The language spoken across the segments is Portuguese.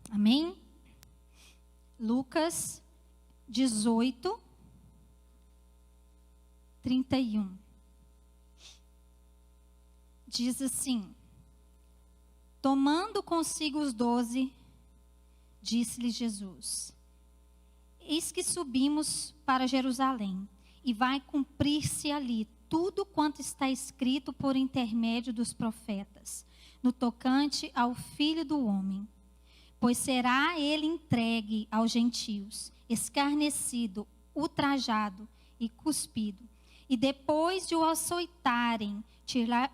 Amém? Lucas 18, 31. Diz assim: tomando consigo os 12, disse-lhe Jesus: eis que subimos para Jerusalém, e vai cumprir-se ali tudo quanto está escrito por intermédio dos profetas, no tocante ao Filho do Homem. Pois será ele entregue aos gentios, escarnecido, ultrajado e cuspido. E depois de o açoitarem,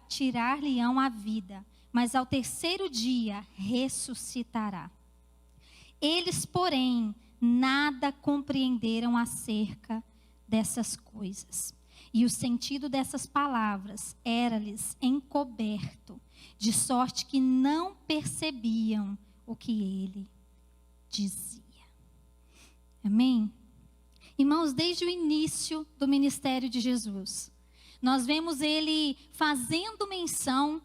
tirar-lhe-ão a vida, mas ao terceiro dia ressuscitará. Eles, porém, nada compreenderam acerca dessas coisas. E o sentido dessas palavras era-lhes encoberto, de sorte que não percebiam o que ele dizia. Amém? Irmãos, desde o início do ministério de Jesus, nós vemos ele fazendo menção,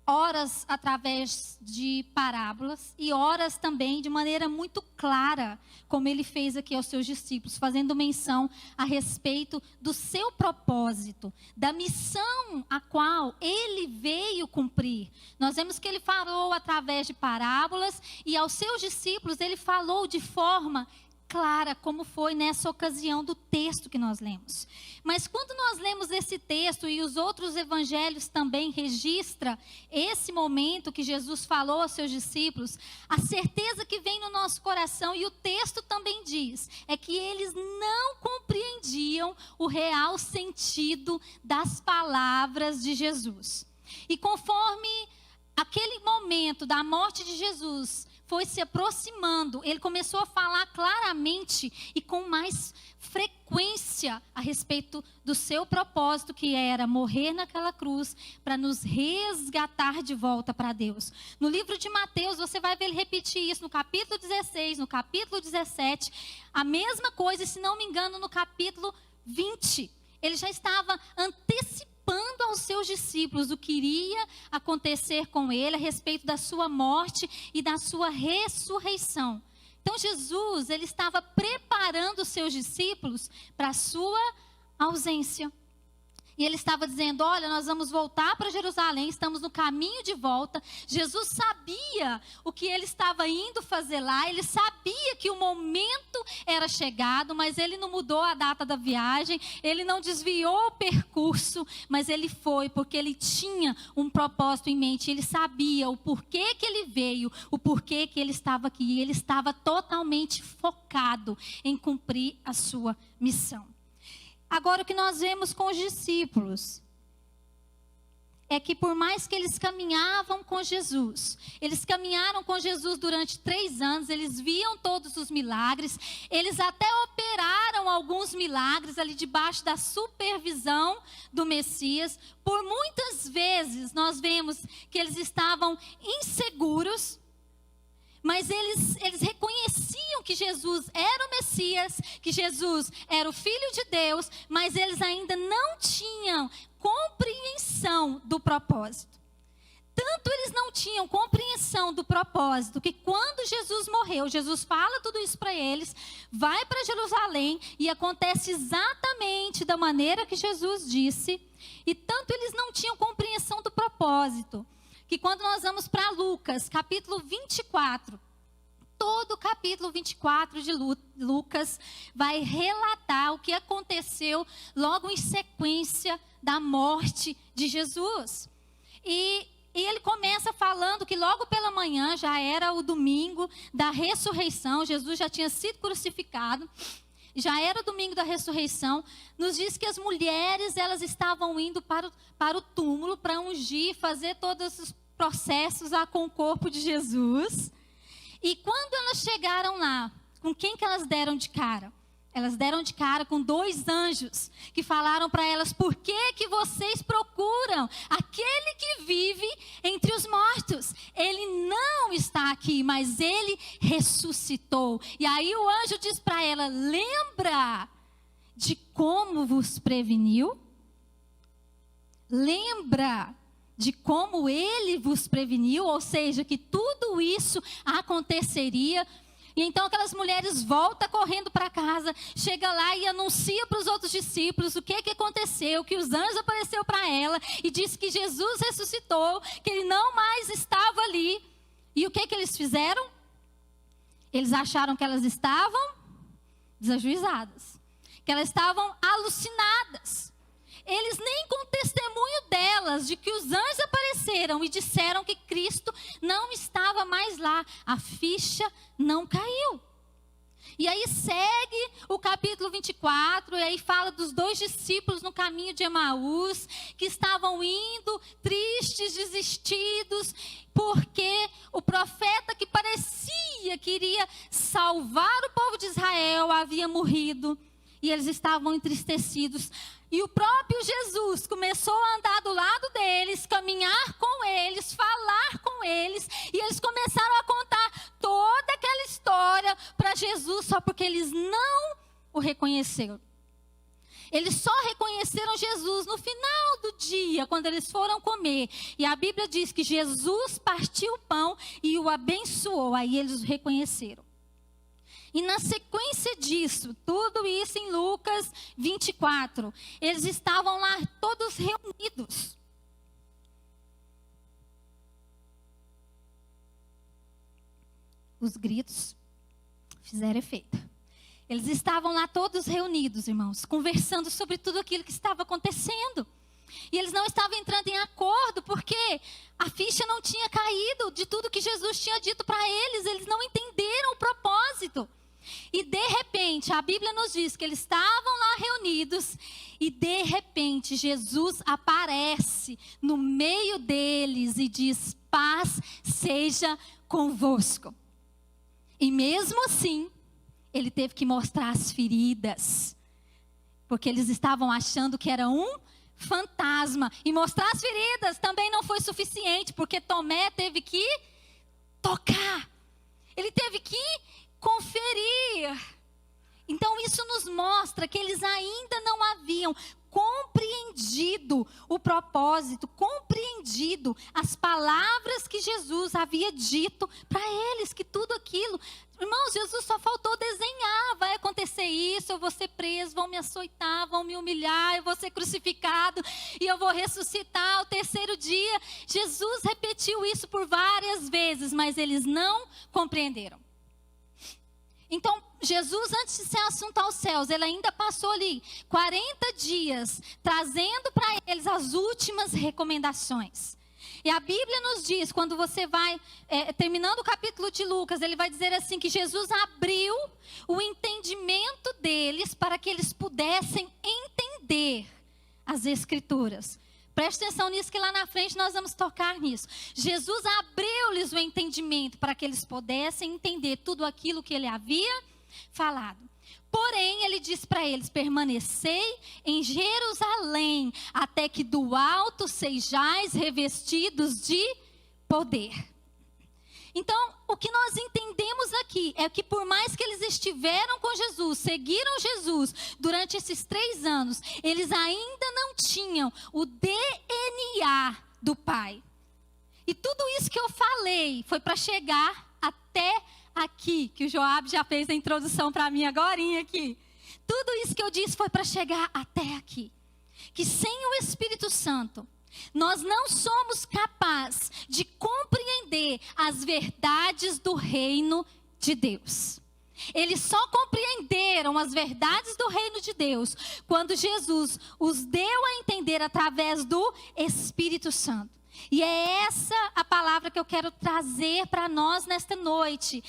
horas através de parábolas e horas também de maneira muito clara, como ele fez aqui aos seus discípulos, fazendo menção a respeito do seu propósito, da missão a qual ele veio cumprir. Nós vemos que ele falou através de parábolas e aos seus discípulos ele falou de forma clara, como foi nessa ocasião do texto que nós lemos. Mas quando nós lemos esse texto e os outros evangelhos também registram esse momento que Jesus falou aos seus discípulos, a certeza que vem no nosso coração, e o texto também diz, é que eles não compreendiam o real sentido das palavras de Jesus. E conforme aquele momento da morte de Jesus foi se aproximando, ele começou a falar claramente e com mais frequência a respeito do seu propósito, que era morrer naquela cruz para nos resgatar de volta para Deus. No livro de Mateus, você vai ver ele repetir isso no capítulo 16, no capítulo 17, a mesma coisa, e se não me engano, no capítulo 20. Ele já estava antecipando aos seus discípulos o que iria acontecer com ele a respeito da sua morte e da sua ressurreição. Então Jesus, ele estava preparando os seus discípulos para a sua ausência. E ele estava dizendo, olha, nós vamos voltar para Jerusalém, estamos no caminho de volta. Jesus sabia o que ele estava indo fazer lá, ele sabia que o momento era chegado, mas ele não mudou a data da viagem, ele não desviou o percurso, mas ele foi porque ele tinha um propósito em mente, ele sabia o porquê que ele veio, o porquê que ele estava aqui, e ele estava totalmente focado em cumprir a sua missão. Agora, o que nós vemos com os discípulos é que por mais que eles caminhavam com Jesus, eles caminharam com Jesus durante 3 anos, eles viam todos os milagres, eles até operaram alguns milagres ali debaixo da supervisão do Messias. Por muitas vezes nós vemos que eles estavam inseguros, mas eles reconheciam que Jesus era o Messias, que Jesus era o Filho de Deus, mas eles ainda não tinham compreensão do propósito. Tanto eles não tinham compreensão do propósito, que quando Jesus morreu, Jesus fala tudo isso para eles, vai para Jerusalém e acontece exatamente da maneira que Jesus disse. E tanto eles não tinham compreensão do propósito, que quando nós vamos para Lucas, capítulo 24, todo o capítulo 24 de Lucas vai relatar o que aconteceu logo em sequência da morte de Jesus. E ele começa falando que logo pela manhã, já era o domingo da ressurreição, Jesus já tinha sido crucificado, já era o domingo da ressurreição. Nos diz que as mulheres, elas estavam indo para o túmulo para ungir, fazer todos os processos lá com o corpo de Jesus. E quando elas chegaram lá, com quem que elas deram de cara? Elas deram de cara com 2 anjos que falaram para elas: por que que vocês procuram aquele que vive entre os mortos? Ele não está aqui, mas ele ressuscitou. E aí o anjo diz para ela: lembra de como vos preveniu? Lembra de como ele vos preveniu? Ou seja, que tudo isso aconteceria. E então aquelas mulheres voltam correndo para casa, chega lá e anuncia para os outros discípulos o que aconteceu, que os anjos apareceram para ela e disse que Jesus ressuscitou, que ele não mais estava ali. E o que eles fizeram? Eles acharam que elas estavam desajuizadas, que elas estavam alucinadas. Eles nem com o testemunho delas, de que os anjos apareceram e disseram que Cristo não estava mais lá. A ficha não caiu. E aí segue o capítulo 24, e aí fala dos 2 discípulos no caminho de Emaús, que estavam indo tristes, desistidos, porque o profeta que parecia que iria salvar o povo de Israel havia morrido. E eles estavam entristecidos. E o próprio Jesus começou a andar do lado deles, caminhar com eles, falar com eles. E eles começaram a contar toda aquela história para Jesus, só porque eles não o reconheceram. Eles só reconheceram Jesus no final do dia, quando eles foram comer. E a Bíblia diz que Jesus partiu o pão e o abençoou. Aí eles o reconheceram. E na sequência disso, tudo isso em Lucas 24, eles estavam lá todos reunidos. Os gritos fizeram efeito. Eles estavam lá todos reunidos, irmãos, conversando sobre tudo aquilo que estava acontecendo. E eles não estavam entrando em acordo, porque a ficha não tinha caído de tudo que Jesus tinha dito para eles. Eles não entenderam o propósito. E de repente, a Bíblia nos diz que eles estavam lá reunidos e de repente Jesus aparece no meio deles e diz: paz seja convosco. E mesmo assim, ele teve que mostrar as feridas, porque eles estavam achando que era um fantasma. E mostrar as feridas também não foi suficiente, porque Tomé teve que tocar, ele teve que conferir. Então isso nos mostra que eles ainda não haviam compreendido o propósito, compreendido as palavras que Jesus havia dito para eles, que tudo aquilo, irmãos, Jesus só faltou desenhar: vai acontecer isso, eu vou ser preso, vão me açoitar, vão me humilhar, eu vou ser crucificado e eu vou ressuscitar ao 3º dia. Jesus repetiu isso por várias vezes, mas eles não compreenderam. Então, Jesus, antes de ser assunto aos céus, ele ainda passou ali 40 dias, trazendo para eles as últimas recomendações. E a Bíblia nos diz, quando você vai, terminando o capítulo de Lucas, ele vai dizer assim, que Jesus abriu o entendimento deles para que eles pudessem entender as Escrituras. Preste atenção nisso, que lá na frente nós vamos tocar nisso. Jesus abriu-lhes o entendimento para que eles pudessem entender tudo aquilo que ele havia falado. Porém, ele disse para eles: permanecei em Jerusalém, até que do alto sejais revestidos de poder. Então, o que nós entendemos aqui é que por mais que eles estiveram com Jesus, seguiram Jesus durante esses 3 anos, eles ainda não tinham o DNA do Pai. E tudo isso que eu falei foi para chegar até aqui, que o Joab já fez a introdução para mim agorinha aqui. Tudo isso que eu disse foi para chegar até aqui. Que sem o Espírito Santo, nós não somos capazes de compreender as verdades do reino de Deus. Eles só compreenderam as verdades do reino de Deus quando Jesus os deu a entender através do Espírito Santo. E é essa a palavra que eu quero trazer para nós nesta noite.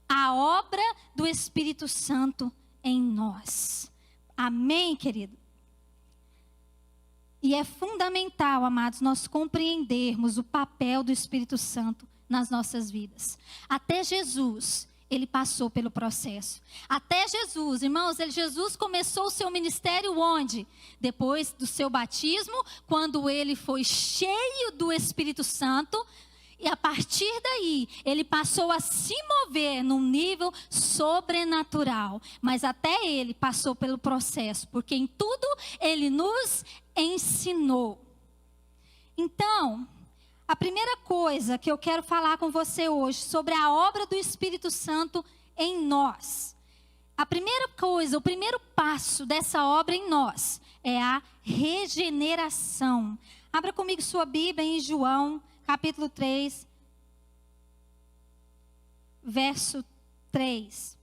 A obra do Espírito Santo em nós. Amém, querido? E é fundamental, amados, nós compreendermos o papel do Espírito Santo nas nossas vidas. Até Jesus, ele passou pelo processo. Até Jesus, irmãos, Jesus começou o seu ministério onde? Depois do seu batismo, quando ele foi cheio do Espírito Santo. E a partir daí, ele passou a se mover num nível sobrenatural. Mas até ele passou pelo processo, porque em tudo ele nos ensinou. Então, a primeira coisa que eu quero falar com você hoje sobre a obra do Espírito Santo em nós. A primeira coisa, o primeiro passo dessa obra em nós é a regeneração. Abra comigo sua Bíblia em João, capítulo 3, verso 3.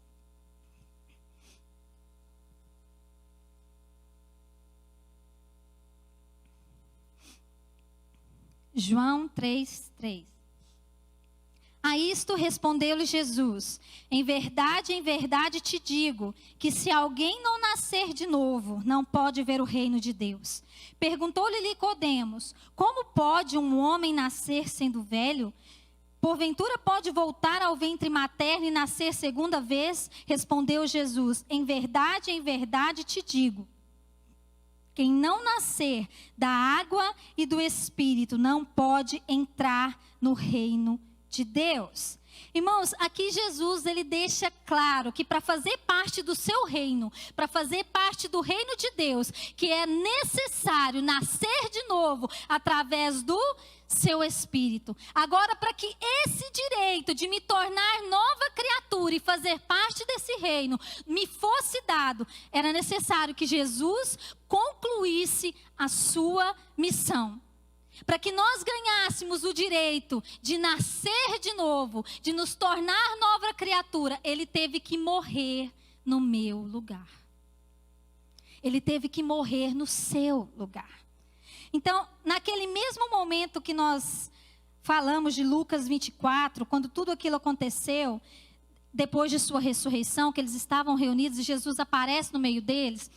João 3, 3. A isto respondeu-lhe Jesus: em verdade te digo, que se alguém não nascer de novo, não pode ver o reino de Deus. Perguntou-lhe Nicodemos: como pode um homem nascer sendo velho? Porventura pode voltar ao ventre materno e nascer segunda vez? Respondeu Jesus: em verdade te digo, quem não nascer da água e do Espírito não pode entrar no reino de Deus. Irmãos, aqui Jesus, ele deixa claro que para fazer parte do seu reino, para fazer parte do reino de Deus, que é necessário nascer de novo através do seu Espírito. Agora, para que esse direito de me tornar nova criatura e fazer parte desse reino me fosse dado, era necessário que Jesus concluísse a sua missão. Para que nós ganhássemos o direito de nascer de novo, de nos tornar nova criatura, ele teve que morrer no meu lugar. Ele teve que morrer no seu lugar. Então, naquele mesmo momento que nós falamos de Lucas 24, quando tudo aquilo aconteceu, depois de sua ressurreição, que eles estavam reunidos e Jesus aparece no meio deles,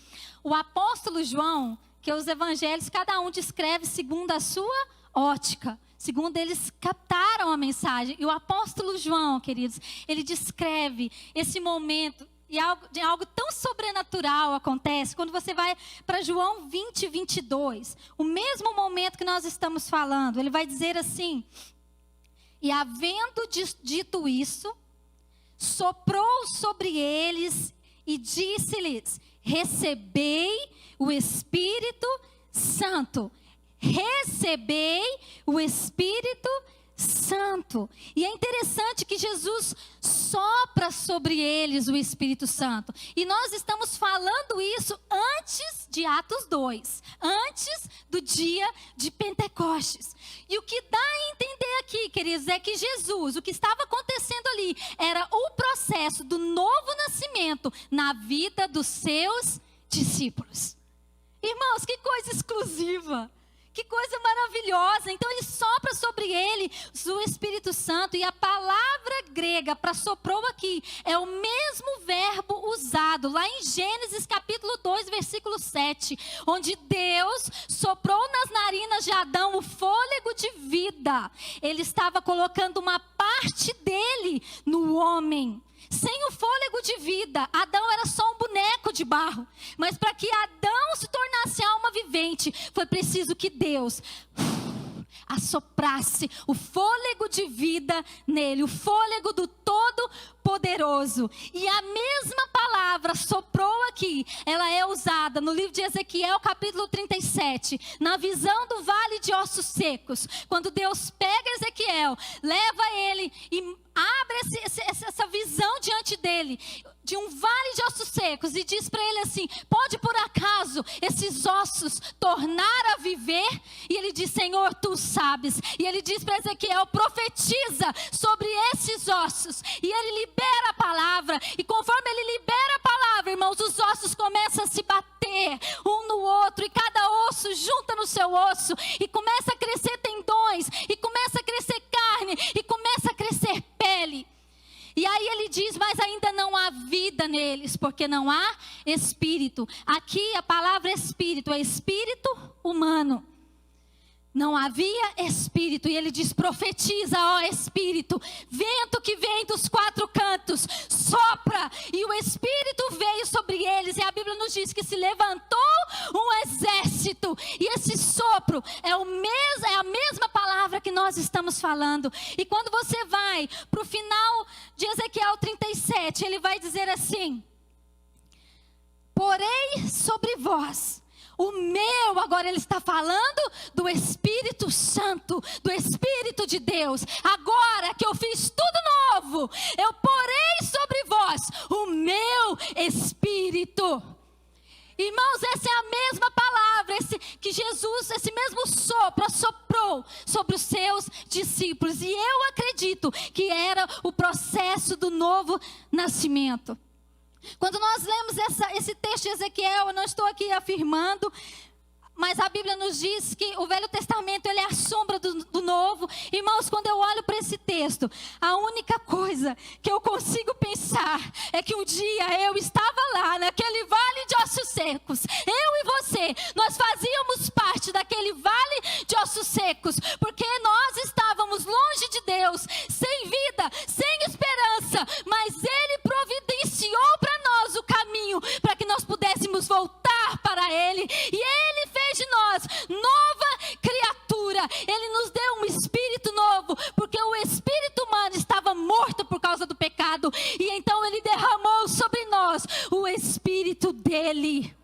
o apóstolo João, que os evangelhos, cada um descreve segundo a sua ótica, segundo eles captaram a mensagem. E o apóstolo João, queridos, ele descreve esse momento, e algo tão sobrenatural acontece quando você vai para João 20, 22. O mesmo momento que nós estamos falando, ele vai dizer assim: e havendo dito isso, soprou sobre eles e disse-lhes: recebei o Espírito Santo. Recebei o Espírito Santo. E é interessante que Jesus sopra sobre eles o Espírito Santo. E nós estamos falando isso antes de Atos 2, antes do dia de Pentecostes. E o que dá a entender aqui, queridos, é que Jesus, o que estava acontecendo ali, era o processo do novo nascimento na vida dos seus discípulos. Irmãos, que coisa exclusiva, que coisa maravilhosa. Então ele sopra sobre ele o Espírito Santo, e a palavra grega para soprou aqui é o mesmo verbo usado lá em Gênesis capítulo 2, versículo 7, onde Deus soprou nas narinas de Adão o fôlego de vida. Ele estava colocando uma parte dele no homem. Sem o fôlego de vida, Adão era só um boneco de barro. Mas para que Adão se tornasse alma vivente, foi preciso que Deus assoprasse o fôlego de vida nele, o fôlego do Todo-Poderoso. E a mesma palavra soprou aqui, ela é usada no livro de Ezequiel, capítulo 37, na visão do vale de ossos secos. Quando Deus pega Ezequiel, leva ele e abre essa visão diante dele, de um vale de ossos secos, e diz para ele assim: pode por acaso esses ossos tornar a viver? E ele diz: Senhor, tu sabes. E ele diz para Ezequiel: profetiza sobre esses ossos. E ele libera a palavra, e conforme ele libera a palavra, irmãos, os ossos começam a se bater um no outro, e cada osso junta no seu osso, e começa a crescer tendões, e começa a crescer carne, e começa a crescer pele. E aí ele diz: mas ainda não há vida neles, porque não há espírito. Aqui a palavra espírito é espírito humano. não havia espírito. E ele diz: profetiza, ó espírito, vento que vem dos quatro cantos, sopra. E o espírito veio sobre eles. E a Bíblia nos diz que se levantou um exército. E esse sopro é a mesma palavra que nós estamos falando. E quando você vai para o final de Ezequiel 37, ele vai dizer assim: porei sobre vós o meu, agora ele está falando do Espírito Santo, do Espírito de Deus. Agora que eu fiz tudo novo, eu porei sobre vós o meu Espírito. Irmãos, essa é a mesma palavra que Jesus, esse mesmo sopro, assoprou sobre os seus discípulos. E eu acredito que era o processo do novo nascimento. Quando nós lemos esse texto de Ezequiel, eu não estou aqui afirmando, mas a Bíblia nos diz que o Velho Testamento ele é a sombra do Novo. Irmãos, quando eu olho para esse texto, a única coisa que eu consigo pensar é que um dia eu estava lá, naquele vale de ossos secos. Eu e você, nós fazíamos parte daquele vale de ossos secos, porque nós estávamos longe de Deus, sem vida, sem esperança, mas Ele providenciou para nós o caminho, para que nós pudéssemos voltar para Ele, e Ele fez de nós nova criatura. Ele nos deu um espírito novo, porque o espírito humano estava morto por causa do pecado, e então Ele derramou sobre nós o espírito dEle.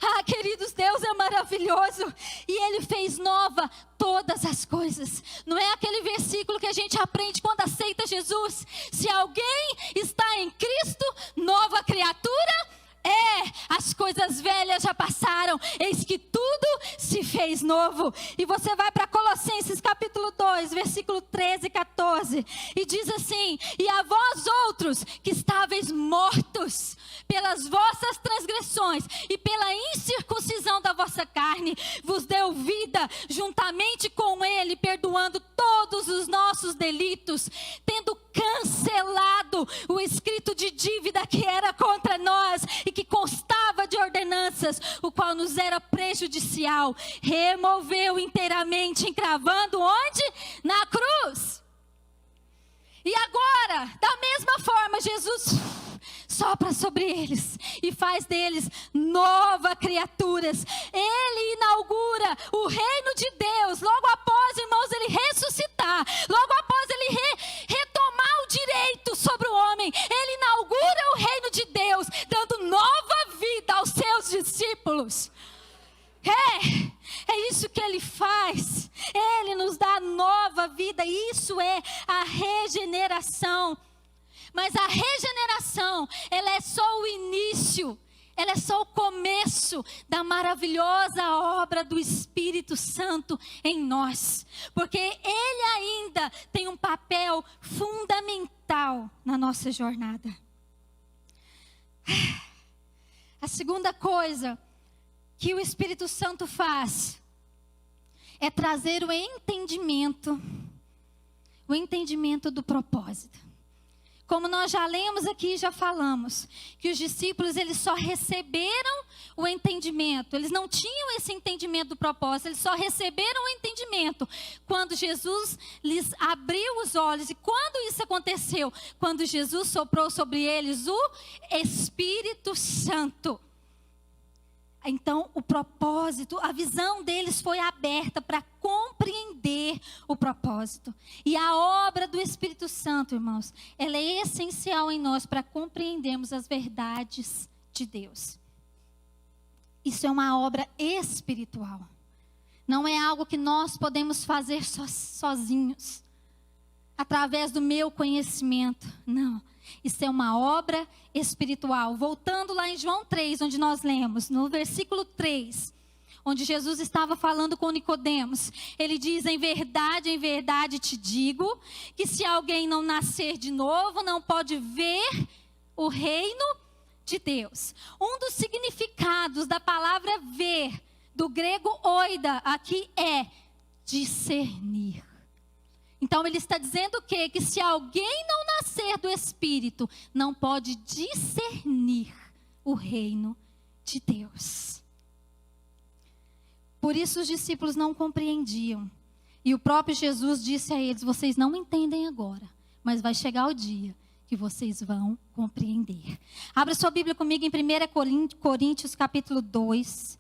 Ah, queridos, Deus é maravilhoso, e Ele fez nova todas as coisas. Não é aquele versículo que a gente aprende quando aceita Jesus: se alguém está em Cristo, nova criatura as coisas velhas já passaram, eis que tudo se fez novo. E você vai para Colossenses capítulo 2, versículo 13 e 14, e diz assim: e a vós outros que estáveis mortos pelas vossas transgressões e pela incircuncisão da vossa carne, vos deu vida juntamente com Ele, perdoando todos os nossos delitos, tendo cancelado o escrito de dívida que era contra nós e que constava de ordenanças, o qual nos era prejudicial, removeu inteiramente, encravando onde? Na cruz. E agora, da mesma forma, Jesus sopra sobre eles e faz deles novas criaturas. Ele inaugura o reino de Deus. Logo após, irmãos, Ele ressuscitar, logo após Ele retomar o direito sobre o homem, Ele inaugura o reino de Deus, dando nova vida aos seus discípulos. É isso que Ele faz. Ele nos dá nova vida. Isso é a regeneração. Mas a regeneração, ela é só o início, ela é só o começo da maravilhosa obra do Espírito Santo em nós. Porque Ele ainda tem um papel fundamental na nossa jornada. A segunda coisa que o Espírito Santo faz é trazer o entendimento do propósito. Como nós já lemos aqui e já falamos, que os discípulos eles só receberam o entendimento, eles não tinham esse entendimento do propósito, eles só receberam o entendimento quando Jesus lhes abriu os olhos. E quando isso aconteceu? Quando Jesus soprou sobre eles o Espírito Santo. Então, o propósito, a visão deles foi aberta para compreender o propósito. E a obra do Espírito Santo, irmãos, ela é essencial em nós para compreendermos as verdades de Deus. Isso é uma obra espiritual. Não é algo que nós podemos fazer sozinhos, através do meu conhecimento. Não. Isso é uma obra espiritual. Voltando lá em João 3, onde nós lemos, no versículo 3, onde Jesus estava falando com Nicodemos, ele diz: em verdade te digo, que se alguém não nascer de novo, não pode ver o reino de Deus. Um dos significados da palavra ver, do grego oida, aqui é discernir. Então ele está dizendo o quê? Que se alguém não nascer do Espírito, não pode discernir o reino de Deus. Por isso os discípulos não compreendiam. E o próprio Jesus disse a eles: vocês não entendem agora, mas vai chegar o dia que vocês vão compreender. Abra sua Bíblia comigo em 1 Coríntios capítulo 2.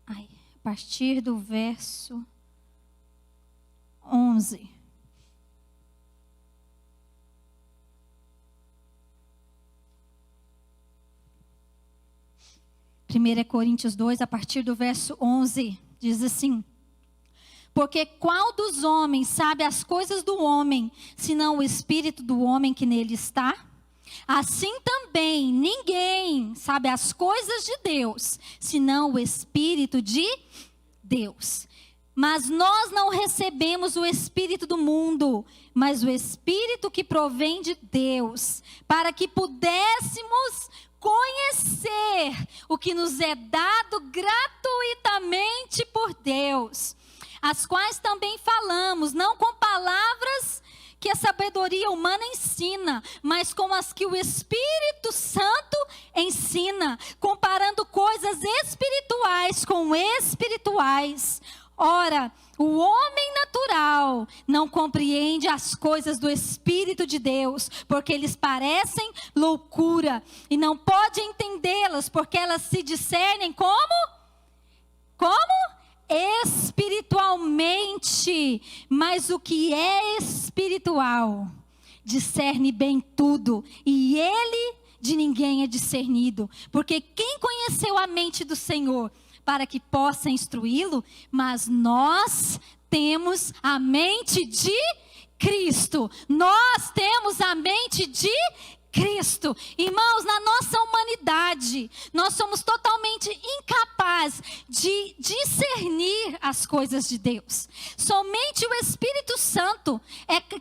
A partir do verso 11. 1 Coríntios 2, a partir do verso 11, diz assim: porque qual dos homens sabe as coisas do homem, senão o espírito do homem que nele está? Assim também ninguém sabe as coisas de Deus, senão o espírito de Deus. Mas nós não recebemos o espírito do mundo, mas o espírito que provém de Deus, para que pudéssemos conhecer o que nos é dado gratuitamente por Deus, as quais também falamos, não com palavras que a sabedoria humana ensina, mas com as que o Espírito Santo ensina, comparando coisas espirituais com espirituais. Ora, o homem natural não compreende as coisas do Espírito de Deus, porque lhes parecem loucura, e não pode entendê-las, porque elas se discernem como? Espiritualmente. Mas o que é espiritual discerne bem tudo, e ele de ninguém é discernido. Porque quem conheceu a mente do Senhor para que possa instruí-lo? Mas nós temos a mente de Cristo. Nós temos a mente de Cristo. Irmãos, na nossa humanidade, nós somos totalmente incapazes de discernir as coisas de Deus. Somente o Espírito Santo,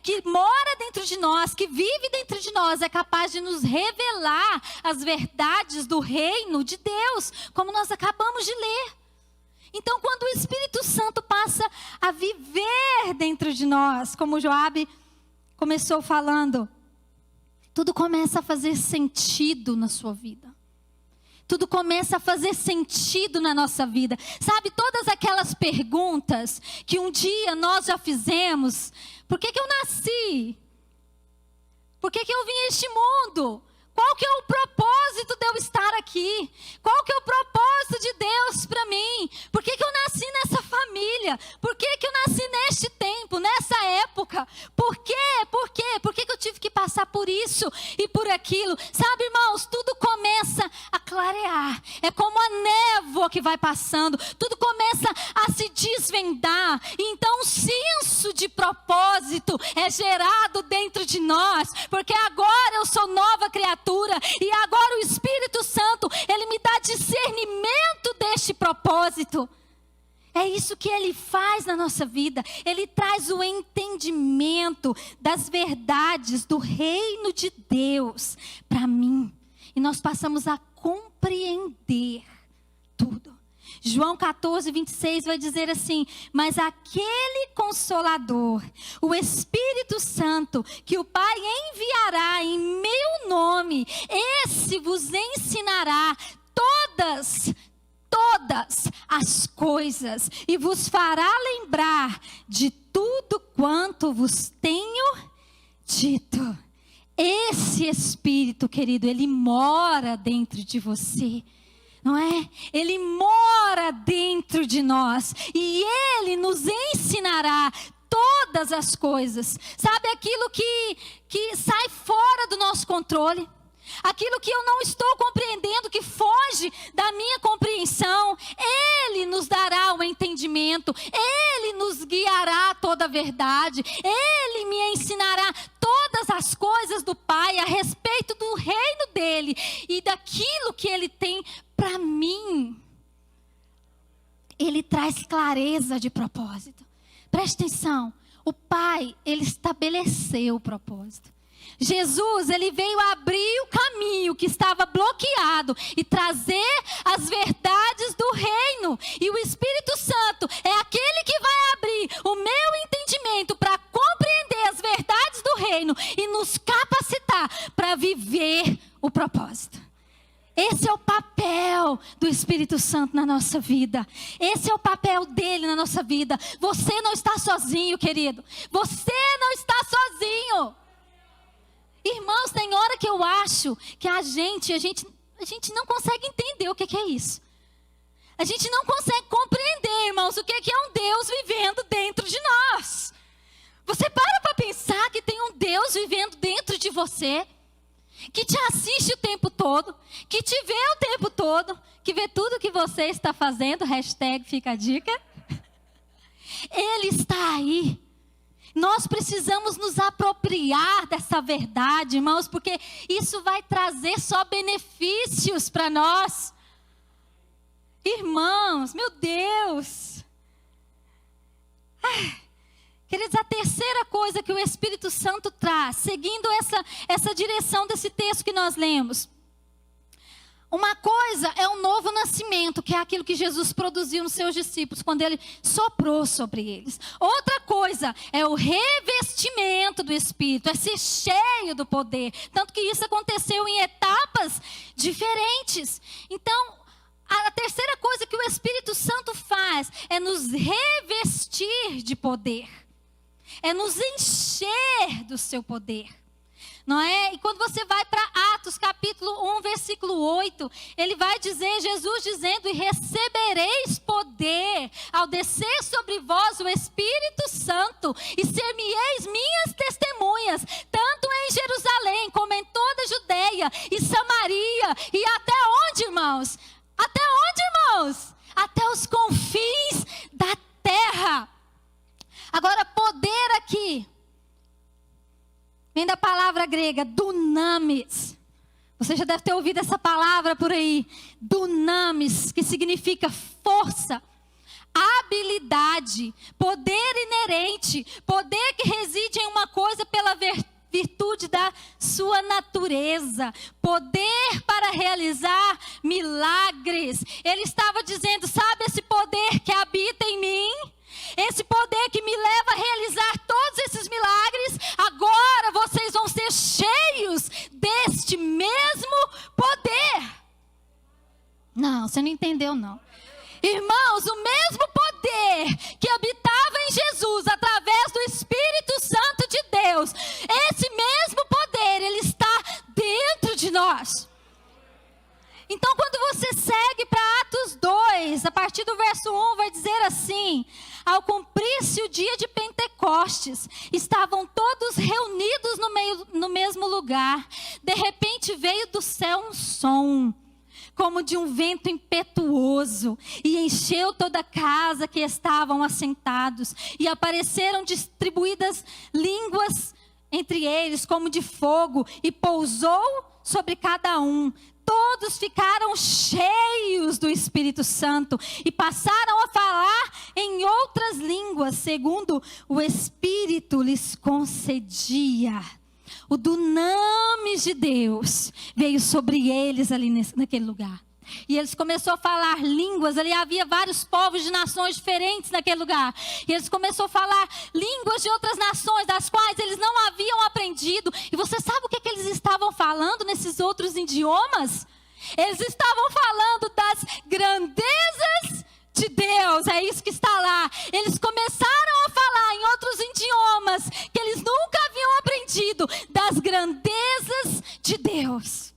que mora dentro de nós, que vive dentro de nós, é capaz de nos revelar as verdades do reino de Deus, como nós acabamos de ler. Então, quando o Espírito Santo passa a viver dentro de nós, como Joabe começou falando, tudo começa a fazer sentido na sua vida. Tudo começa a fazer sentido na nossa vida. Sabe, todas aquelas perguntas que um dia nós já fizemos. Por que eu nasci? Por que eu vim a este mundo? Qual que é o propósito de eu estar aqui? Qual que é o propósito de Deus para mim? Por que eu nasci nessa família? Por que eu nasci neste tempo, nessa época? Por quê? Por que eu tive que passar por isso e por aquilo? Sabe, irmãos, tudo começa a clarear. É como a névoa que vai passando. Tudo começa a se desvendar. Então, um senso de propósito é gerado dentro de nós. Porque agora eu sou nova criatura. E agora o Espírito Santo, ele me dá discernimento deste propósito. É isso que ele faz na nossa vida. Ele traz o entendimento das verdades do reino de Deus para mim. E nós passamos a compreender tudo. João 14, 26 vai dizer assim: mas aquele Consolador, o Espírito Santo, que o Pai enviará em meu nome, esse vos ensinará todas as coisas, e vos fará lembrar de tudo quanto vos tenho dito. Esse Espírito, querido, ele mora dentro de você. Não é? Ele mora dentro de nós e ele nos ensinará todas as coisas. Sabe, aquilo que sai fora do nosso controle, aquilo que eu não estou compreendendo, que foge da minha compreensão, ele nos dará o entendimento, ele nos guiará a toda a verdade, ele me ensinará todas as coisas do Pai a respeito do reino dele e daquilo que ele tem para mim. Ele traz clareza de propósito. Preste atenção, o Pai, ele estabeleceu o propósito. Jesus, ele veio abrir o caminho que estava bloqueado e trazer as verdades do reino. E o Espírito Santo é aquele que vai abrir o meu entendimento para compreender as verdades do reino e nos capacitar para viver o propósito. Esse é o papel do Espírito Santo na nossa vida. Esse é o papel dele na nossa vida. Você não está sozinho, querido. Você não está sozinho. Irmãos, tem hora que eu acho que a gente não consegue entender o que é isso. A gente não consegue compreender, irmãos, o que é um Deus vivendo dentro de nós. Você para pensar que tem um Deus vivendo dentro de você, que te assiste o tempo todo, que te vê o tempo todo, que vê tudo que você está fazendo, hashtag fica a dica. Ele está aí. Nós precisamos nos apropriar dessa verdade, irmãos, porque isso vai trazer só benefícios para nós. Irmãos, meu Deus. Queridos, a terceira coisa que o Espírito Santo traz, seguindo essa direção desse texto que nós lemos. Uma coisa é o novo nascimento, que é aquilo que Jesus produziu nos seus discípulos, quando ele soprou sobre eles. Outra coisa é o revestimento do Espírito, é ser cheio do poder. Tanto que isso aconteceu em etapas diferentes. Então, a terceira coisa que o Espírito Santo faz é nos revestir de poder. É nos encher do seu poder. Não é? E quando você vai para Atos capítulo 1, versículo 8, ele vai dizer, Jesus dizendo, e recebereis poder ao descer sobre vós o Espírito Santo, e ser-me-eis minhas testemunhas, tanto em Jerusalém, como em toda a Judeia e Samaria, e até onde, irmãos? Até onde, irmãos? Até os confins da terra. Agora, poder aqui vem da palavra grega, dunamis. Você já deve ter ouvido essa palavra por aí. Dunamis, que significa força, habilidade, poder inerente, poder que reside em uma coisa pela virtude da sua natureza, poder para realizar milagres. Ele estava dizendo, sabe esse poder que habita em mim? Esse poder que me leva a realizar todos esses milagres, agora vocês vão ser cheios deste mesmo poder. Não, você não entendeu não. Irmãos, o mesmo poder que habitava em Jesus através do Espírito Santo de Deus, esse mesmo poder, ele está dentro de nós. Então, quando você segue para Atos 2, a partir do verso 1, vai dizer assim: ao cumprir-se o dia de Pentecostes, estavam todos reunidos no mesmo lugar. De repente veio do céu um som, como de um vento impetuoso, e encheu toda a casa que estavam assentados, e apareceram distribuídas línguas entre eles, como de fogo, e pousou sobre cada um. Todos ficaram cheios do Espírito Santo e passaram a falar em outras línguas, segundo o Espírito lhes concedia. O dunamis de Deus veio sobre eles ali naquele lugar. E eles começaram a falar línguas, ali havia vários povos de nações diferentes naquele lugar. E eles começaram a falar línguas de outras nações, das quais eles não haviam aprendido. E você sabe o que eles estavam falando nesses outros idiomas? Eles estavam falando das grandezas de Deus, é isso que está lá. Eles começaram a falar em outros idiomas que eles nunca haviam aprendido, das grandezas de Deus.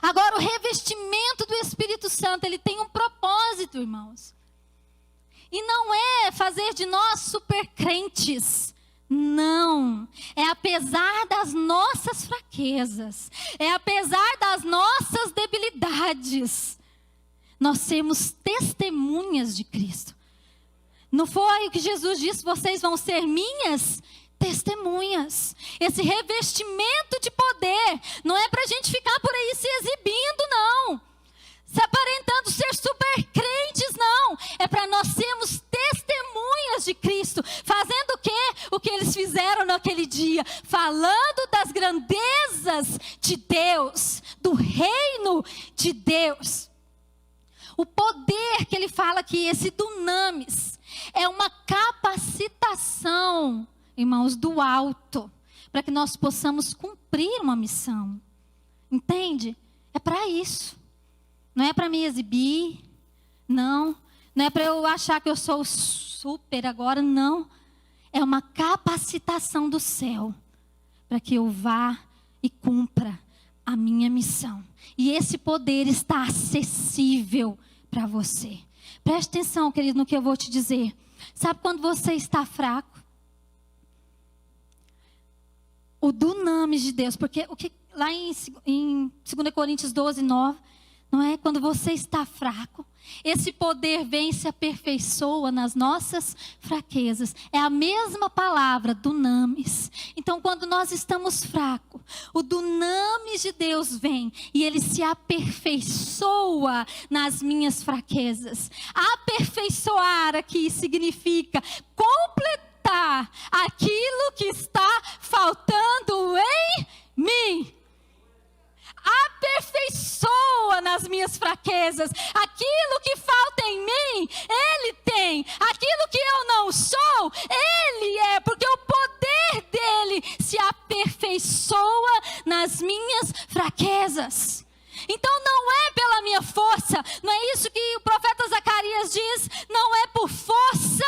Agora, o revestimento do Espírito Santo, ele tem um propósito, irmãos. E não é fazer de nós super crentes. Não. É apesar das nossas fraquezas. É apesar das nossas debilidades. Nós sermos testemunhas de Cristo. Não foi o que Jesus disse, vocês vão ser minhas testemunhas. Esse revestimento de poder não é para a gente ficar por aí se exibindo, não. Se aparentando ser super crentes, não. É para nós sermos testemunhas de Cristo. Fazendo o quê? O que eles fizeram naquele dia. Falando das grandezas de Deus. Do reino de Deus. O poder que ele fala aqui, esse dunamis, é uma capacitação, irmãos, do alto, para que nós possamos cumprir uma missão. Entende? É para isso. Não é para me exibir, não é para eu achar que eu sou super agora, não. É uma capacitação do céu para que eu vá e cumpra a minha missão. E esse poder está acessível para você. Preste atenção, querido, no que eu vou te dizer. Sabe quando você está fraco? O dunamis de Deus, porque o que lá em 2 Coríntios 12, 9, não é? Quando você está fraco, esse poder vem e se aperfeiçoa nas nossas fraquezas. É a mesma palavra, dunamis. Então, quando nós estamos fracos, o dunamis de Deus vem e ele se aperfeiçoa nas minhas fraquezas. Aperfeiçoar aqui significa completar aquilo que está faltando em mim. Aperfeiçoa nas minhas fraquezas. Aquilo que falta em mim, Ele tem. Aquilo que eu não sou, Ele é. Porque o poder dEle se aperfeiçoa nas minhas fraquezas. Então não é pela minha força. Não é isso que o profeta Zacarias diz. Não é por força,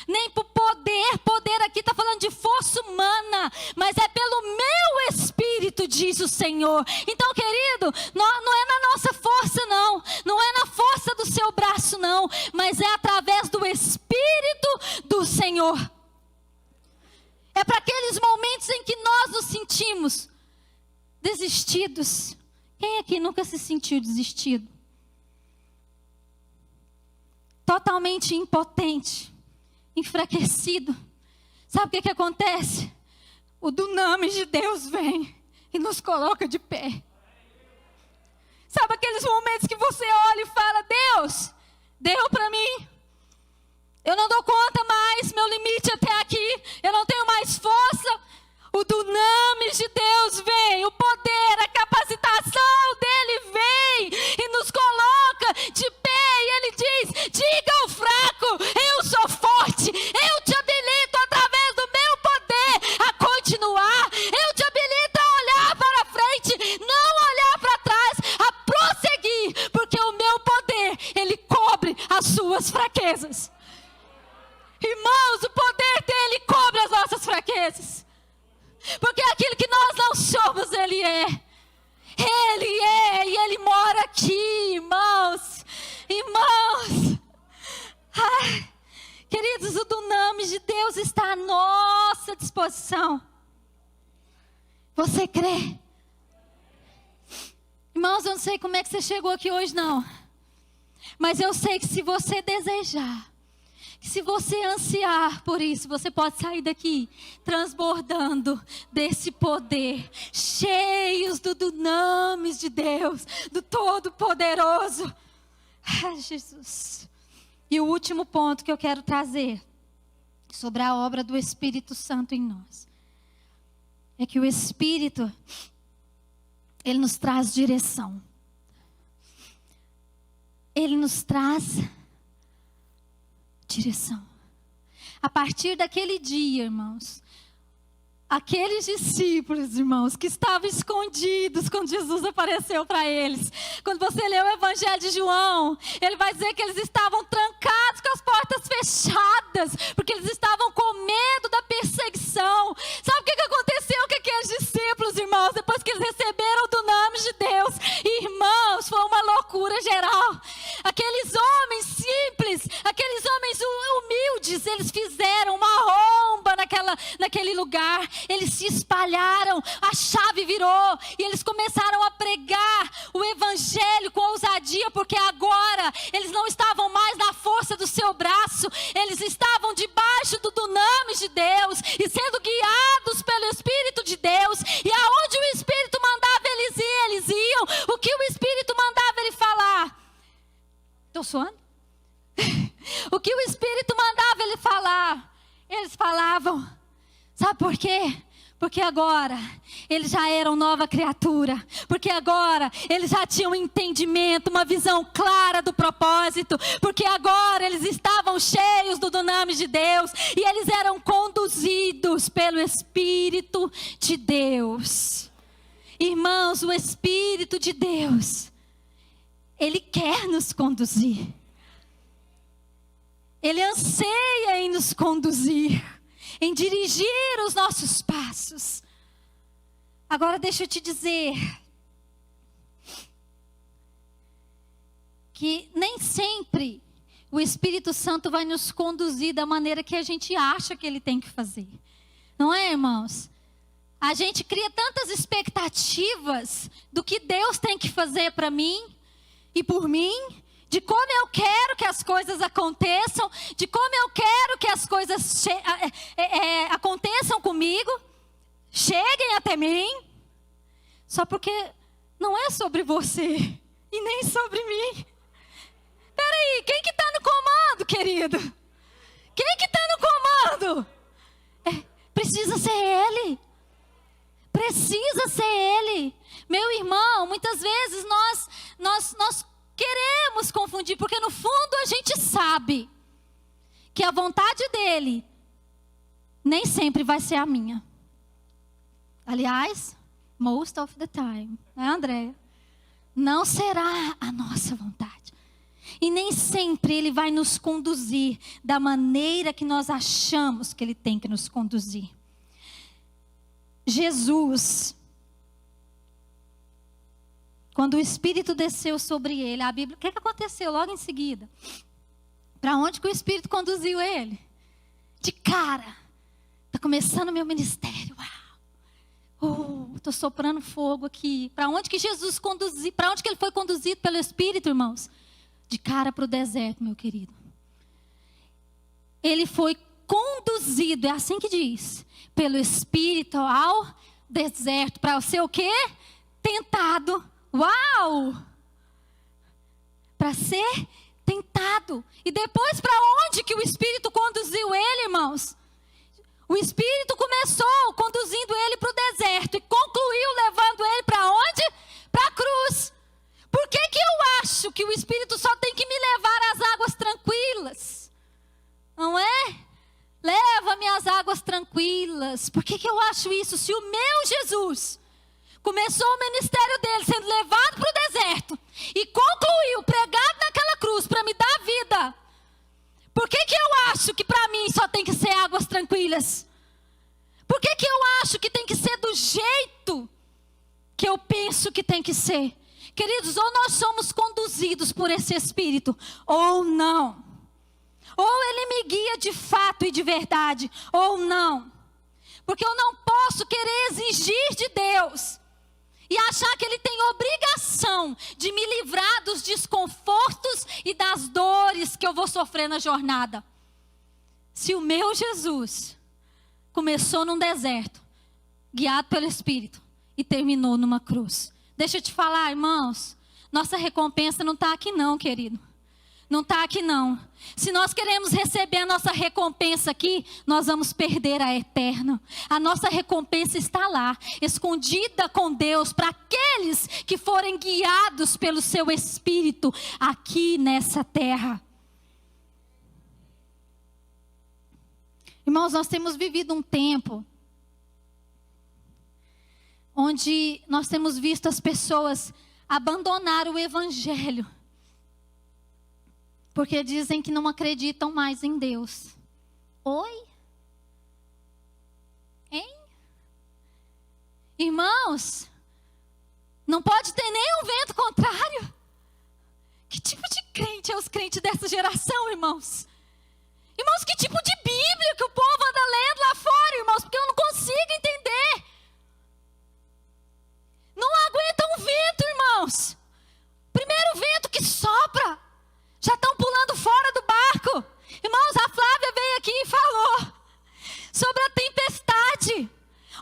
nem por poder. Poder aqui está falando de força humana, mas é pelo meu Espírito, diz o Senhor. Então, querido, não é na nossa força, não é na força do seu braço, não, mas é através do Espírito do Senhor. É para aqueles momentos em que nós nos sentimos desistidos. Quem aqui nunca se sentiu desistido? Totalmente impotente, enfraquecido. Sabe o que acontece? O dunamis de Deus vem e nos coloca de pé. Sabe aqueles momentos que você olha e fala: Deus, deu para mim. Eu não dou conta mais, meu limite até aqui. Eu não tenho mais força. O dunamis de Deus vem, o poder, a capacitação dele vem e nos coloca de pé. E ele diz: diga ao fraco, eu sou forte. Eu te habilito através do meu poder a continuar. Eu te habilito a olhar para frente, não olhar para trás, a prosseguir. Porque o meu poder, ele cobre as suas fraquezas. Irmãos, o poder dele cobre as nossas fraquezas. Porque aquilo que nós não somos, Ele é. Ele é e Ele mora aqui, irmãos. Irmãos. Ai, queridos, o dunamis de Deus está à nossa disposição. Você crê? Irmãos, eu não sei como é que você chegou aqui hoje, não. Mas eu sei que se você desejar, se você ansiar por isso, você pode sair daqui transbordando desse poder, cheios do dunamis de Deus, do Todo-Poderoso. Ai, Jesus. E o último ponto que eu quero trazer sobre a obra do Espírito Santo em nós é que o Espírito, ele nos traz direção. Ele nos traz direção. A partir daquele dia, irmãos, aqueles discípulos, irmãos, que estavam escondidos quando Jesus apareceu para eles. Quando você lê o Evangelho de João, ele vai dizer que eles estavam trancados com as portas fechadas, porque eles estavam com medo da perseguição. Sabe o que aconteceu com aqueles discípulos, irmãos, depois que eles receberam o dunamis de Deus? Irmãos, foi uma loucura geral. Aqueles homens simples, aqueles homens humildes, eles fizeram uma romba naquele lugar. Eles se espalharam, a chave virou e eles começaram a pregar o evangelho com ousadia, porque agora eles não estavam mais na força do seu braço, eles estavam debaixo do dunamis de Deus e sendo guiados pelo Espírito de Deus. E aonde o Espírito mandava eles iam. O que o Espírito mandava ele falar? Estou suando? O que o Espírito mandava ele falar, eles falavam. Sabe por quê? Porque agora eles já eram nova criatura. Porque agora eles já tinham um entendimento, uma visão clara do propósito. Porque agora eles estavam cheios do dunamis de Deus. E eles eram conduzidos pelo Espírito de Deus. Irmãos, o Espírito de Deus, Ele quer nos conduzir. Ele anseia em nos conduzir, em dirigir os nossos passos. Agora deixa eu te dizer que nem sempre o Espírito Santo vai nos conduzir da maneira que a gente acha que Ele tem que fazer. Não é, irmãos? A gente cria tantas expectativas do que Deus tem que fazer para mim e por mim, de como eu quero que as coisas aconteçam, de como eu quero que as coisas aconteçam comigo, cheguem até mim, só porque não é sobre você e nem sobre mim. Peraí, quem que está no comando, querido? Quem que está no comando? Precisa ser Ele. Precisa ser Ele. Meu irmão, muitas vezes nós queremos confundir, porque no fundo a gente sabe que a vontade dEle nem sempre vai ser a minha. Aliás, most of the time, né, Andréia? Não será a nossa vontade. E nem sempre Ele vai nos conduzir da maneira que nós achamos que Ele tem que nos conduzir. Jesus, quando o Espírito desceu sobre Ele, a Bíblia, o que aconteceu logo em seguida? Para onde que o Espírito conduziu Ele? De cara, está começando o meu ministério, estou soprando fogo aqui. Para onde que Jesus conduziu? Para onde que Ele foi conduzido pelo Espírito, irmãos? De cara para o deserto, meu querido. Ele foi conduzido, é assim que diz, pelo Espírito ao deserto. Para ser o quê? Tentado. Uau! Para ser tentado. E depois para onde que o Espírito conduziu ele, irmãos? O Espírito começou conduzindo ele para o deserto e concluiu levando ele para onde? Para a cruz. Por que que eu acho que o Espírito só tem que me levar às águas tranquilas? Não é? Leva-me às águas tranquilas. Por que que eu acho isso? Se o meu Jesus começou o ministério dele sendo levado para o deserto e concluiu pregado naquela cruz para me dar vida, por que que eu acho que para mim só tem que ser águas tranquilas? Por que que eu acho que tem que ser do jeito que eu penso que tem que ser? Queridos, ou nós somos conduzidos por esse Espírito, ou não. Ou Ele me guia de fato e de verdade, ou não. Porque eu não posso querer exigir de Deus e achar que Ele tem obrigação de me livrar dos desconfortos e das dores que eu vou sofrer na jornada. Se o meu Jesus começou num deserto, guiado pelo Espírito, e terminou numa cruz. Deixa eu te falar, irmãos, nossa recompensa não está aqui não, querido. Não está aqui não. Se nós queremos receber a nossa recompensa aqui, nós vamos perder a eterna. A nossa recompensa está lá, escondida com Deus, para aqueles que forem guiados pelo seu Espírito aqui nessa terra. Irmãos, nós temos vivido um tempo onde nós temos visto as pessoas abandonar o Evangelho, porque dizem que não acreditam mais em Deus. Oi? Hein? Irmãos, não pode ter nenhum vento contrário. Que tipo de crente é os crentes dessa geração, irmãos? Irmãos, que tipo de Bíblia que o povo anda lendo lá fora, irmãos? Porque eu não consigo entender. Não aguenta um vento, irmãos. Primeiro vento que sopra, já estão pulando fora do barco. Irmãos, a Flávia veio aqui e falou sobre a tempestade,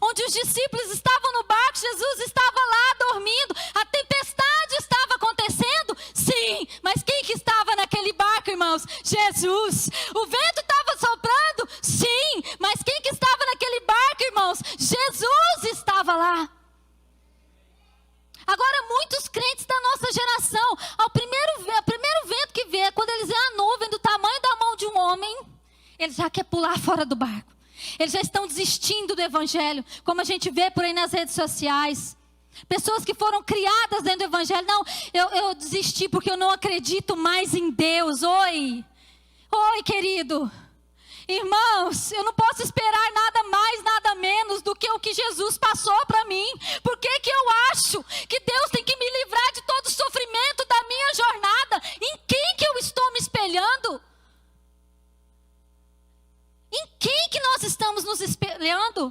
onde os discípulos estavam no barco, Jesus estava lá dormindo. A tempestade estava acontecendo? Sim, mas quem que estava naquele barco, irmãos? Jesus. O vento estava soprando? Sim, mas quem que estava naquele barco, irmãos? Jesus estava lá. Agora, muitos crentes da nossa geração, o primeiro vento que vê, quando eles veem a nuvem do tamanho da mão de um homem, eles já querem pular fora do barco. Eles já estão desistindo do Evangelho, como a gente vê por aí nas redes sociais. Pessoas que foram criadas dentro do evangelho. Não, eu desisti porque eu não acredito mais em Deus. Oi, querido. Irmãos, eu não posso esperar nada mais, nada menos do que o que Jesus passou para mim. Por que eu acho que Deus tem que me livrar de todo o sofrimento da minha jornada? Em quem que eu estou me espelhando? Em quem que nós estamos nos espelhando?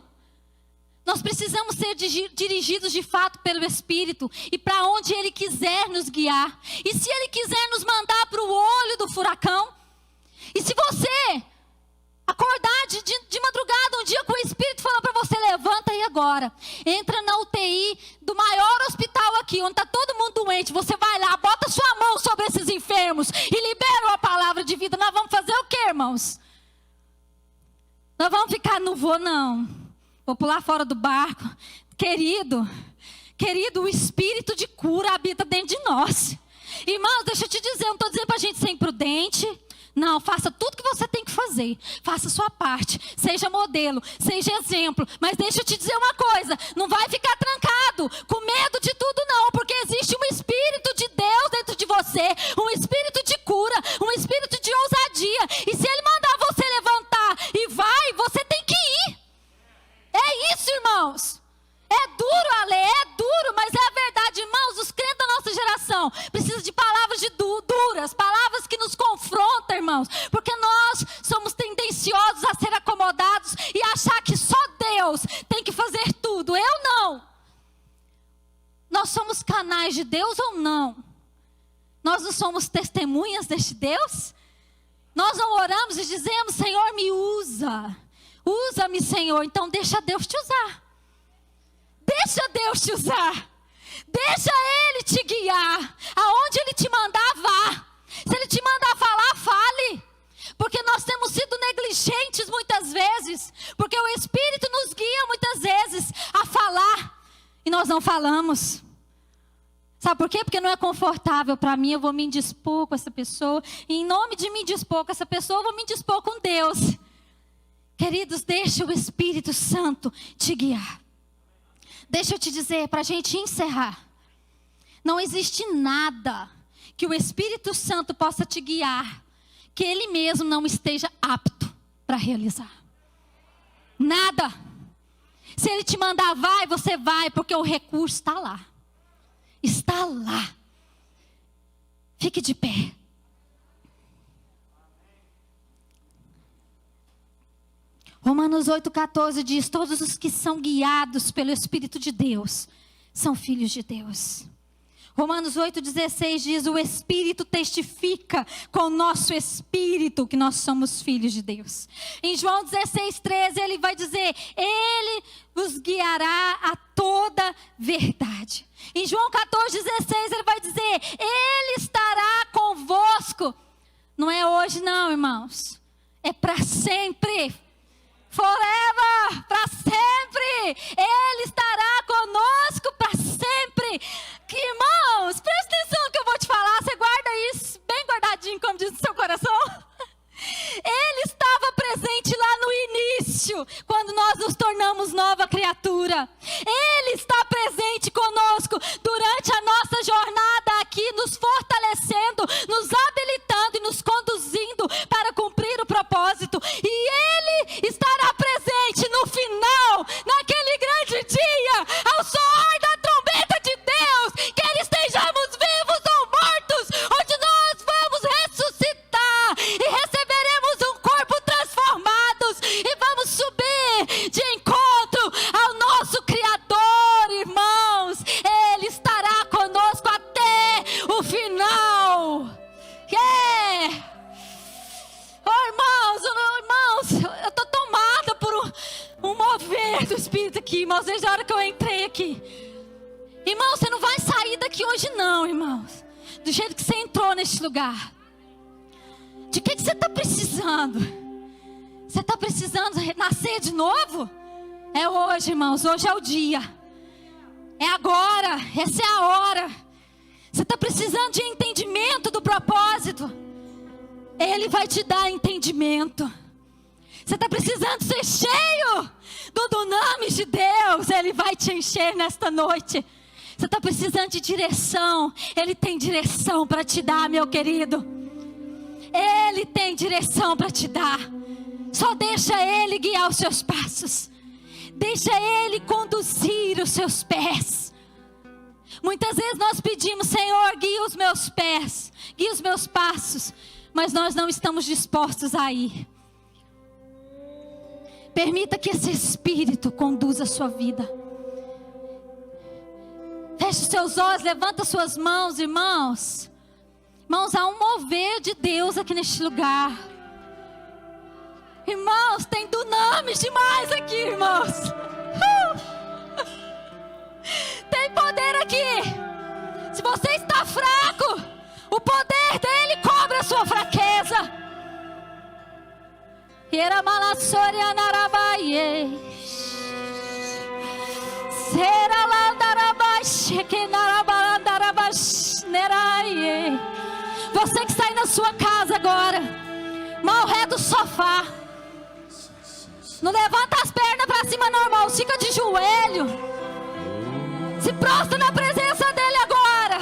Nós precisamos ser dirigidos de fato pelo Espírito e para onde Ele quiser nos guiar. E se Ele quiser nos mandar para o olho do furacão, e se você acordar de madrugada um dia com o Espírito falando para você, levanta aí agora, entra na UTI do maior hospital aqui, onde está todo mundo doente, você vai lá, bota sua mão sobre esses enfermos e libera a palavra de vida. Nós vamos fazer o quê, irmãos? Nós vamos ficar, não vou não, vou pular fora do barco. Querido, o Espírito de cura habita dentro de nós. Irmãos, deixa eu te dizer, eu não estou dizendo para a gente ser imprudente. Não, faça tudo que você tem que fazer. Faça a sua parte. Seja modelo, seja exemplo. Mas deixa eu te dizer uma coisa. Não vai ficar trancado, com medo de tudo não. Porque existe um Espírito de Deus dentro de você. Um Espírito de cura. Um Espírito de ousadia. E se Ele mandar você levantar e vai, você tem que ir. É isso, irmãos. É duro, Ale, é duro, mas é a verdade. Irmãos, os crentes da nossa geração precisam de palavras duras, palavras que nos confrontam, irmãos. Porque nós somos tendenciosos a ser acomodados e achar que só Deus tem que fazer tudo. Eu não. Nós somos canais de Deus ou não? Nós não somos testemunhas deste Deus? Nós não oramos e dizemos, Senhor, me usa. Usa-me, Senhor. Então deixa Deus te usar. Deixa Deus te usar. Deixa Ele te guiar. Aonde Ele te mandar, vá. Se Ele te mandar falar, fale. Porque nós temos sido negligentes muitas vezes. Porque o Espírito nos guia muitas vezes a falar. E nós não falamos. Sabe por quê? Porque não é confortável para mim. Eu vou me indispor com essa pessoa. E em nome de me indispor com essa pessoa, eu vou me indispor com Deus. Queridos, deixa o Espírito Santo te guiar. Deixa eu te dizer, para a gente encerrar. Não existe nada que o Espírito Santo possa te guiar, que Ele mesmo não esteja apto para realizar. Nada. Se Ele te mandar, vai, você vai, porque o recurso está lá. Está lá. Fique de pé. Romanos 8,14 diz, todos os que são guiados pelo Espírito de Deus, são filhos de Deus. Romanos 8,16 diz, o Espírito testifica com o nosso Espírito que nós somos filhos de Deus. Em João 16,13 ele vai dizer, Ele vos guiará a toda verdade. Em João 14,16 ele vai dizer, Ele estará convosco. Não é hoje não, irmãos. É para sempre. Forever, para sempre. Ele estará conosco para sempre. Que, irmãos, presta atenção no que eu vou te falar. Você guarda isso bem guardadinho, como diz no seu coração. Ele estava presente lá no início, quando nós nos tornamos nova criatura. Ele está presente conosco durante a nossa jornada aqui, nos fortalecendo, nos habilitando e nos conduzindo para cumprir o propósito. E Ele estará presente no final, naquele grande dia, ao soar da trombeta de Deus, quer estejamos vivos ou mortos, onde nós vamos ressuscitar e receberemos um corpo transformados e vamos subir de encontro ao nosso Criador, irmãos. Ele estará conosco até o final. Irmãos, eu estou tomada por um mover do Espírito aqui, irmãos, desde a hora que eu entrei aqui. Irmão, você não vai sair daqui hoje não, irmãos, do jeito que você entrou neste lugar. De que você está precisando? Você está precisando nascer de novo? É hoje, irmãos, hoje é o dia. É agora, essa é a hora. Você está precisando de entendimento do propósito? Ele vai te dar entendimento. Você está precisando ser cheio do dunamis de Deus? Ele vai te encher nesta noite. Você está precisando de direção. Ele tem direção para te dar, meu querido. Ele tem direção para te dar. Só deixa Ele guiar os seus passos. Deixa Ele conduzir os seus pés. Muitas vezes nós pedimos: Senhor, guia os meus pés, guia os meus passos. Mas nós não estamos dispostos a ir. Permita que esse Espírito conduza a sua vida. Feche os seus olhos, levanta suas mãos, irmãos. Irmãos, há um mover de Deus aqui neste lugar. Irmãos, tem dunamis demais aqui, irmãos. Tem poder aqui. Se você está fraco, o poder dele cobre a sua fraqueza. Você que está aí na sua casa agora, mal ao ré do sofá, não levanta as pernas para cima normal, fica de joelho, se prostra na presença dele agora.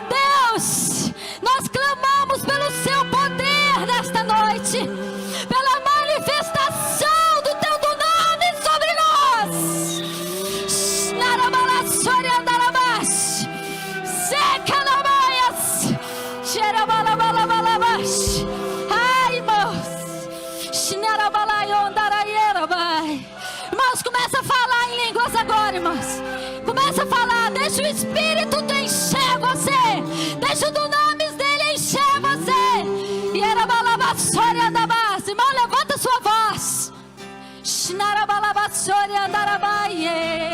Deus, nós clamamos pelo seu poder nesta noite, pela manifestação do teu nome sobre nós. Ai, irmãos, começa a falar em línguas agora, irmãos. Começa a falar, deixa o Espírito te encher você. Deixa o dunamis dele encher você. E era balabassoria da base. Irmão, levanta sua voz. Shnarabalabassoria andarabaie.